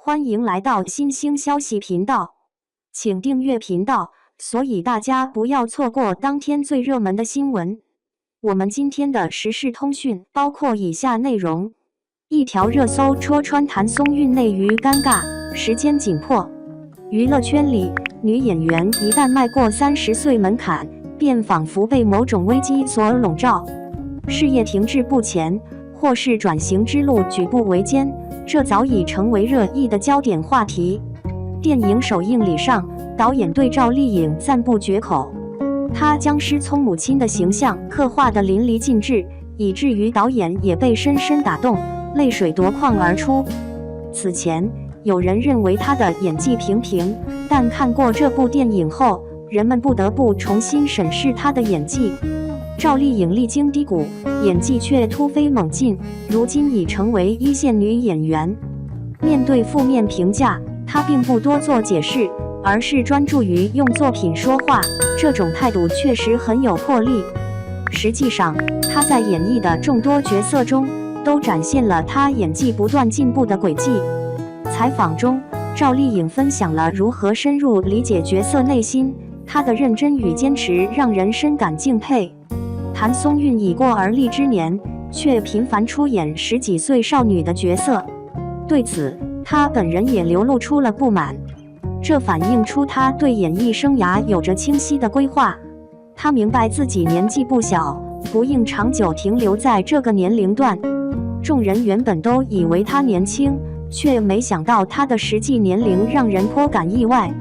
欢迎来到新兴消息频道，请订阅频道，所以大家不要错过当天最热门的新闻。我们今天的时事通讯包括以下内容：一条热搜戳穿谭松韵内娱尴尬，时间紧迫。娱乐圈里，女演员一旦迈过30岁门槛，便仿佛被某种危机所笼罩，事业停滞不前，或是转型之路举步维艰，这早已成为热议的焦点话题。电影首映礼上，导演对赵丽颖赞不绝口，她将失聪母亲的形象刻画得淋漓尽致，以至于导演也被深深打动，泪水夺眶而出。此前，有人认为她的演技平平，但看过这部电影后，人们不得不重新审视她的演技。赵丽颖历经低谷，演技却突飞猛进，如今已成为一线女演员。面对负面评价，她并不多做解释，而是专注于用作品说话，这种态度确实很有魄力。实际上，她在演绎的众多角色中，都展现了她演技不断进步的轨迹。采访中，赵丽颖分享了如何深入理解角色内心，她的认真与坚持让人深感敬佩。谭松韵已过而立之年，却频繁出演10几岁少女的角色，对此，她本人也流露出了不满。这反映出她对演艺生涯有着清晰的规划。她明白自己年纪不小，不应长久停留在这个年龄段。众人原本都以为她年轻，却没想到她的实际年龄让人颇感意外。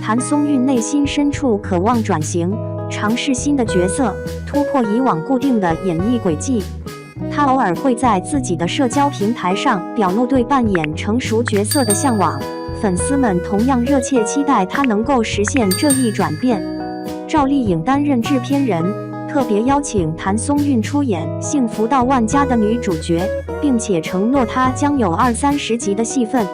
谭松韵内心深处渴望转型，尝试新的角色，突破以往固定的演艺轨迹。她偶尔会在自己的社交平台上表露对扮演成熟角色的向往，粉丝们同样热切期待她能够实现这一转变。赵丽颖担任制片人，特别邀请谭松韵出演《幸福到万家》的女主角，并且承诺她将有20-30集的戏份。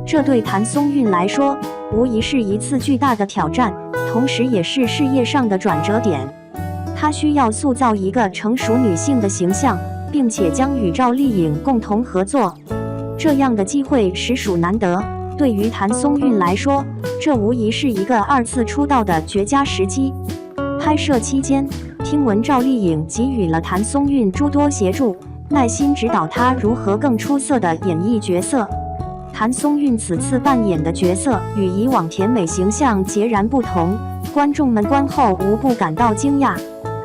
这对谭松韵来说，无疑是一次巨大的挑战，同时也是事业上的转折点。她需要塑造一个成熟女性的形象，并且将与赵丽颖共同合作。这样的机会实属难得，对于谭松韵来说，这无疑是一个2次出道的绝佳时机。拍摄期间，听闻赵丽颖给予了谭松韵诸多协助，耐心指导她如何更出色地演绎角色。谭松韵此次扮演的角色与以往甜美形象截然不同，观众们观后无不感到惊讶。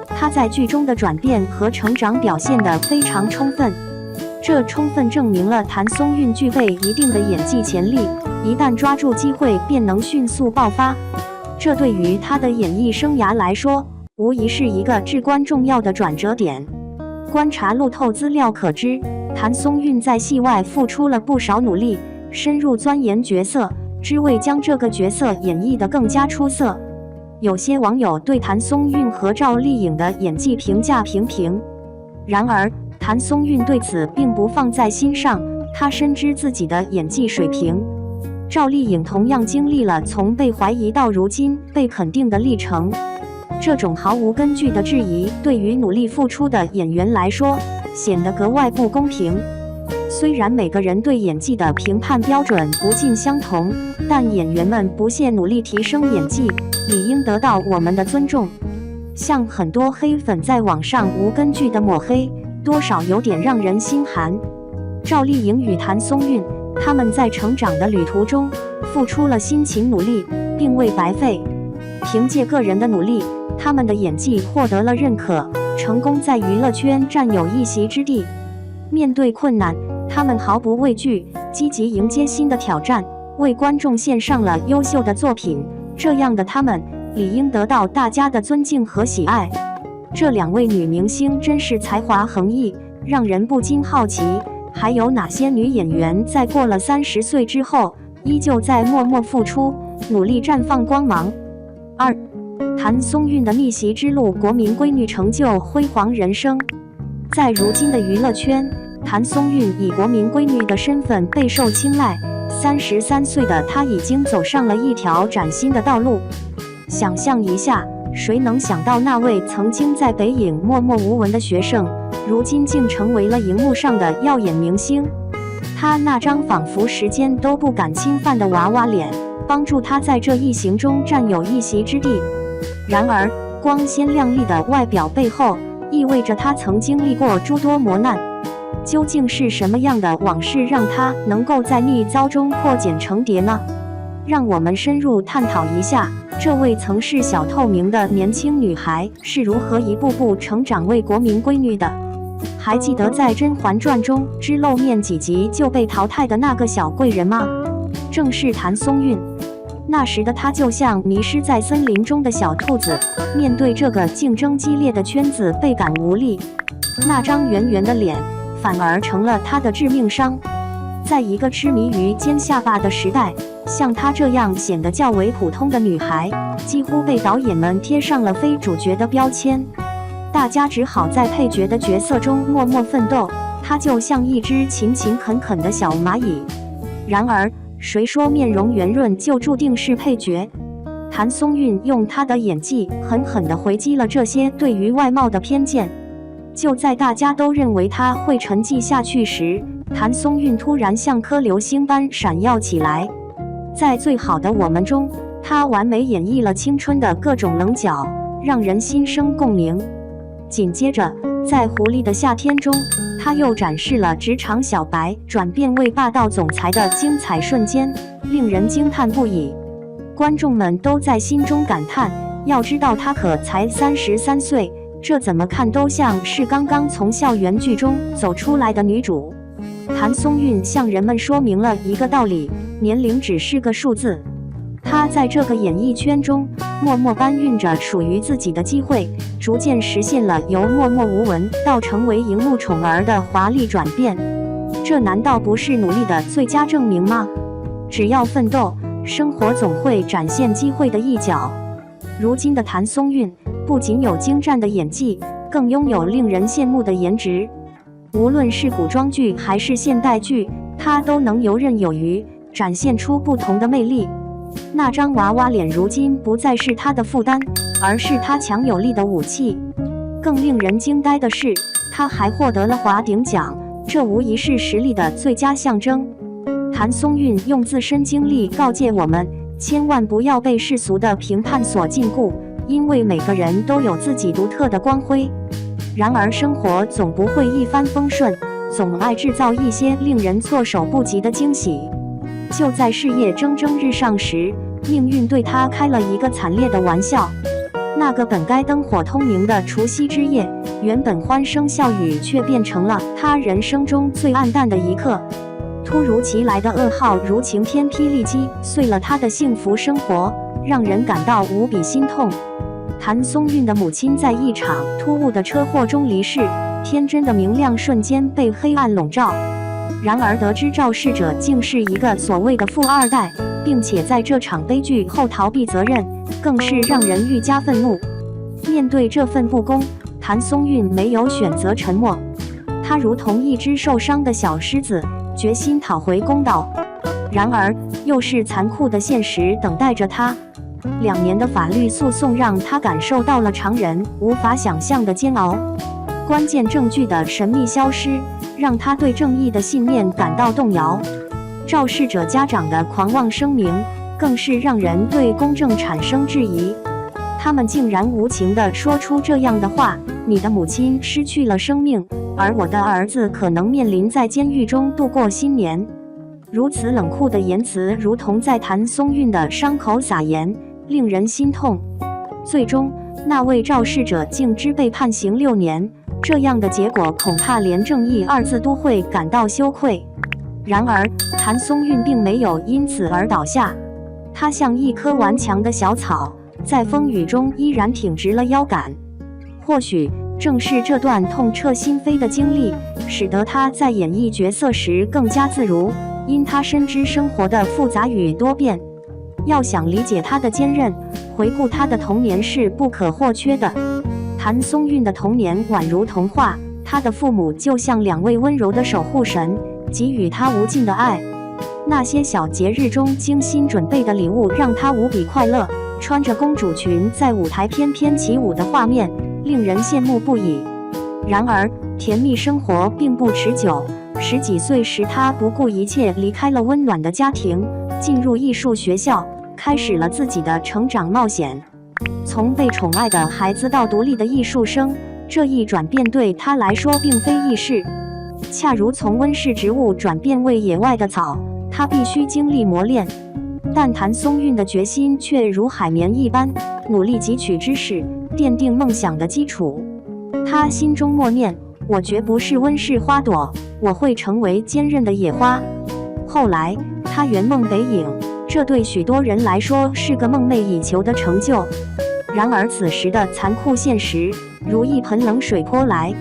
她在剧中的转变和成长表现得非常充分，这充分证明了谭松韵具备一定的演技潜力，一旦抓住机会便能迅速爆发。这对于她的演艺生涯来说，无疑是一个至关重要的转折点。观察路透资料可知，谭松韵在戏外付出了不少努力，深入钻研角色，只为将这个角色演绎得更加出色。有些网友对谭松韵和赵丽颖的演技评价平平，然而谭松韵对此并不放在心上，她深知自己的演技水平。赵丽颖同样经历了从被怀疑到如今被肯定的历程，这种毫无根据的质疑，对于努力付出的演员来说，显得格外不公平。虽然每个人对演技的评判标准不尽相同，但演员们不懈努力提升演技，理应得到我们的尊重。像很多黑粉在网上无根据的抹黑，多少有点让人心寒。赵丽颖与谭松韵，他们在成长的旅途中付出了辛勤努力，并未白费。凭借个人的努力，他们的演技获得了认可，成功在娱乐圈占有一席之地。面对困难，他们毫不畏惧，积极迎接新的挑战，为观众献上了优秀的作品。这样的他们，理应得到大家的尊敬和喜爱。这2位女明星真是才华横溢，让人不禁好奇，还有哪些女演员在过了30岁之后，依旧在默默付出，努力绽放光芒？2. 谭松韵的逆袭之路，国民闺女成就辉煌人生。在如今的娱乐圈，谭松韵以国民闺女的身份备受青睐，33岁的她已经走上了一条崭新的道路。想象一下，谁能想到那位曾经在北影默默无闻的学生，如今竟成为了荧幕上的耀眼明星？他那张仿佛时间都不敢侵犯的娃娃脸，帮助他在这一行中占有一席之地。然而，光鲜亮丽的外表背后，意味着他曾经历过诸多磨难。究竟是什么样的往事让他能够在逆遭中破茧成蝶呢？让我们深入探讨一下，这位曾是小透明的年轻女孩是如何一步步成长为国民闺女的。还记得在《甄嬛传》中只露面几集就被淘汰的那个小贵人吗？正是谭松韵。那时的她就像迷失在森林中的小兔子，面对这个竞争激烈的圈子倍感无力。那张圆圆的脸反而成了她的致命伤。在一个痴迷于尖下巴的时代，像她这样显得较为普通的女孩，几乎被导演们贴上了非主角的标签。大家只好在配角的角色中默默奋斗，她就像一只勤勤恳恳的小蚂蚁。然而，谁说面容圆润就注定是配角？谭松韵用她的演技狠狠地回击了这些对于外貌的偏见。就在大家都认为她会沉寂下去时，谭松韵突然像颗流星般闪耀起来。在《最好的我们》中，她完美演绎了青春的各种棱角，让人心生共鸣。紧接着，在《狐狸的夏天》中，她又展示了职场小白转变为霸道总裁的精彩瞬间，令人惊叹不已。观众们都在心中感叹：要知道她可才33岁，这怎么看都像是刚刚从校园剧中走出来的女主。谭松韵向人们说明了一个道理：年龄只是个数字。她在这个演艺圈中默默搬运着属于自己的机会，逐渐实现了由默默无闻到成为荧幕宠儿的华丽转变。这难道不是努力的最佳证明吗？只要奋斗，生活总会展现机会的一角。如今的谭松韵不仅有精湛的演技，更拥有令人羡慕的颜值。无论是古装剧还是现代剧，她都能游刃有余，展现出不同的魅力。那张娃娃脸如今不再是她的负担，而是她强有力的武器。更令人惊呆的是，她还获得了华鼎奖，这无疑是实力的最佳象征。谭松韵用自身经历告诫我们，千万不要被世俗的评判所禁锢，因为每个人都有自己独特的光辉。然而生活总不会一帆风顺，总爱制造一些令人措手不及的惊喜。就在事业蒸蒸日上时，命运对他开了一个惨烈的玩笑。那个本该灯火通明的除夕之夜，原本欢声笑语，却变成了他人生中最暗淡的一刻。突如其来的噩耗如晴天霹雳击碎了他的幸福生活，让人感到无比心痛。谭松韵的母亲在一场突兀的车祸中离世，天真的明亮瞬间被黑暗笼罩。然而得知肇事者竟是一个所谓的富二代，并且在这场悲剧后逃避责任，更是让人愈加愤怒。面对这份不公，谭松韵没有选择沉默，她如同一只受伤的小狮子，决心讨回公道。然而，又是残酷的现实等待着她。2年的法律诉讼让她感受到了常人无法想象的煎熬。关键证据的神秘消失，让他对正义的信念感到动摇。肇事者家长的狂妄声明，更是让人对公正产生质疑。他们竟然无情地说出这样的话：你的母亲失去了生命，而我的儿子可能面临在监狱中度过新年。如此冷酷的言辞，如同在谭松韵的伤口撒盐，令人心痛。最终，那位肇事者竟只被判刑6年。这样的结果，恐怕连正义2字都会感到羞愧。然而，谭松韵并没有因此而倒下，她像一棵顽强的小草，在风雨中依然挺直了腰杆。或许正是这段痛彻心扉的经历，使得她在演绎角色时更加自如，因她深知生活的复杂与多变。要想理解她的坚韧，回顾她的童年是不可或缺的。谭松韵的童年宛如童话，她的父母就像2位温柔的守护神，给予她无尽的爱。那些小节日中精心准备的礼物让她无比快乐，穿着公主裙在舞台翩翩起舞的画面令人羡慕不已。然而，甜蜜生活并不持久， 10几岁时，他不顾一切离开了温暖的家庭，进入艺术学校，开始了自己的成长冒险。从被宠爱的孩子到独立的艺术生，这一转变对他来说并非易事。恰如从温室植物转变为野外的草，他必须经历磨练。但谭松韵的决心却如海绵一般，努力汲取知识，奠定梦想的基础。他心中默念：我绝不是温室花朵，我会成为坚韧的野花。后来，他圆梦北影，这对许多人来说是个梦寐以求的成就。然而此时的残酷现实如一盆冷水泼来。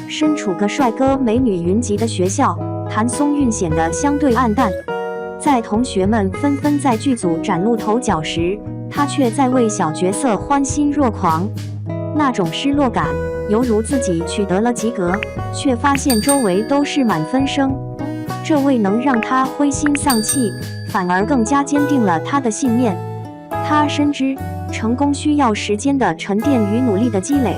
身处个帅哥美女云集的学校，谭松韵显得相对暗淡。在同学们纷纷在剧组崭露头角时，他却在为小角色欢欣若狂。那种失落感，犹如自己取得了及格，却发现周围都是满分生。这未能让他灰心丧气，反而更加坚定了他的信念。他深知，成功需要时间的沉淀与努力的积累。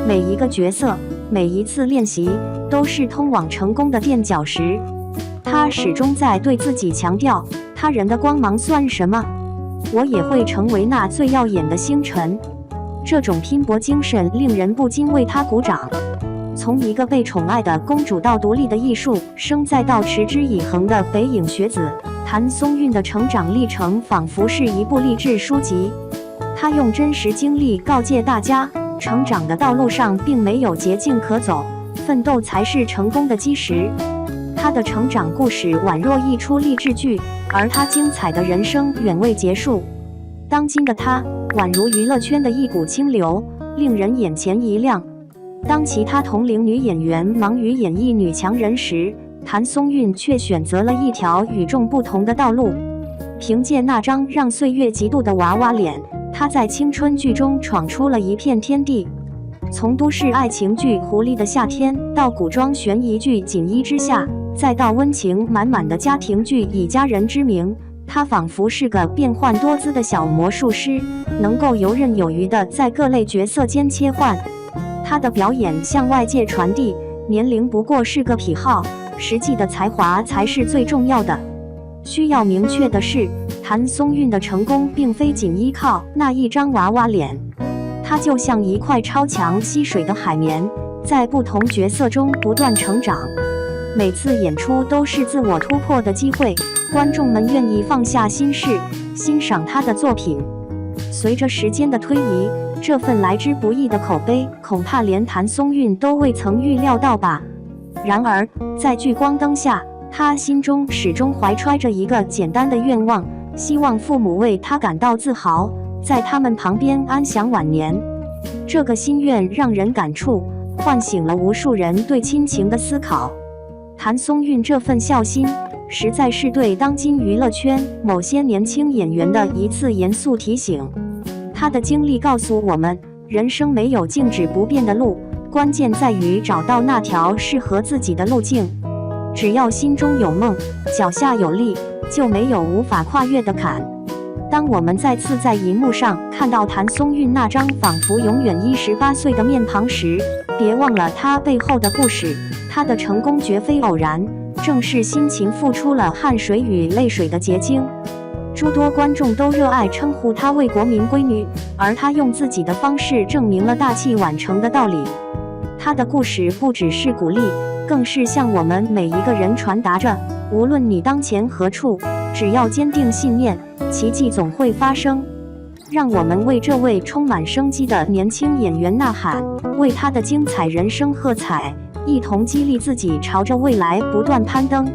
每一个角色，每一次练习，都是通往成功的垫脚石。他始终在对自己强调：他人的光芒算什么？我也会成为那最耀眼的星辰。这种拼搏精神令人不禁为他鼓掌。从一个被宠爱的公主到独立的艺术生，再到持之以恒的北影学子，谭松韵的成长历程仿佛是一部励志书籍。他用真实经历告诫大家，成长的道路上并没有捷径可走，奋斗才是成功的基石。他的成长故事宛若一出励志剧，而他精彩的人生远未结束。当今的他，宛如娱乐圈的一股清流，令人眼前一亮。当其他同龄女演员忙于演绎女强人时，谭松韵却选择了一条与众不同的道路。凭借那张让岁月嫉妒的娃娃脸，她在青春剧中闯出了一片天地。从都市爱情剧《狐狸的夏天》到古装悬疑剧《锦衣之下》，再到温情满满的家庭剧《以家人之名》，她仿佛是个变幻多姿的小魔术师，能够游刃有余地在各类角色间切换。她的表演向外界传递，年龄不过是个癖好，实际的才华才是最重要的。需要明确的是，谭松韵的成功并非仅依靠那一张娃娃脸，她就像一块超强吸水的海绵，在不同角色中不断成长。每次演出都是自我突破的机会，观众们愿意放下心事，欣赏她的作品。随着时间的推移，这份来之不易的口碑，恐怕连谭松韵都未曾预料到吧。然而，在聚光灯下，她心中始终怀揣着一个简单的愿望，希望父母为她感到自豪，在他们旁边安享晚年。这个心愿让人感触，唤醒了无数人对亲情的思考。谭松韵这份孝心，实在是对当今娱乐圈某些年轻演员的一次严肃提醒。她的经历告诉我们，人生没有静止不变的路，关键在于找到那条适合自己的路径。只要心中有梦，脚下有力，就没有无法跨越的坎。当我们再次在荧幕上看到谭松韵那张仿佛永远18岁的面庞时，别忘了她背后的故事。她的成功绝非偶然，正是辛勤付出了汗水与泪水的结晶。诸多观众都热爱称呼她为国民闺女，而她用自己的方式证明了大器晚成的道理。她的故事不只是鼓励，更是向我们每一个人传达着，无论你当前何处，只要坚定信念，奇迹总会发生。让我们为这位充满生机的年轻演员呐喊，为他的精彩人生喝彩，一同激励自己朝着未来不断攀登。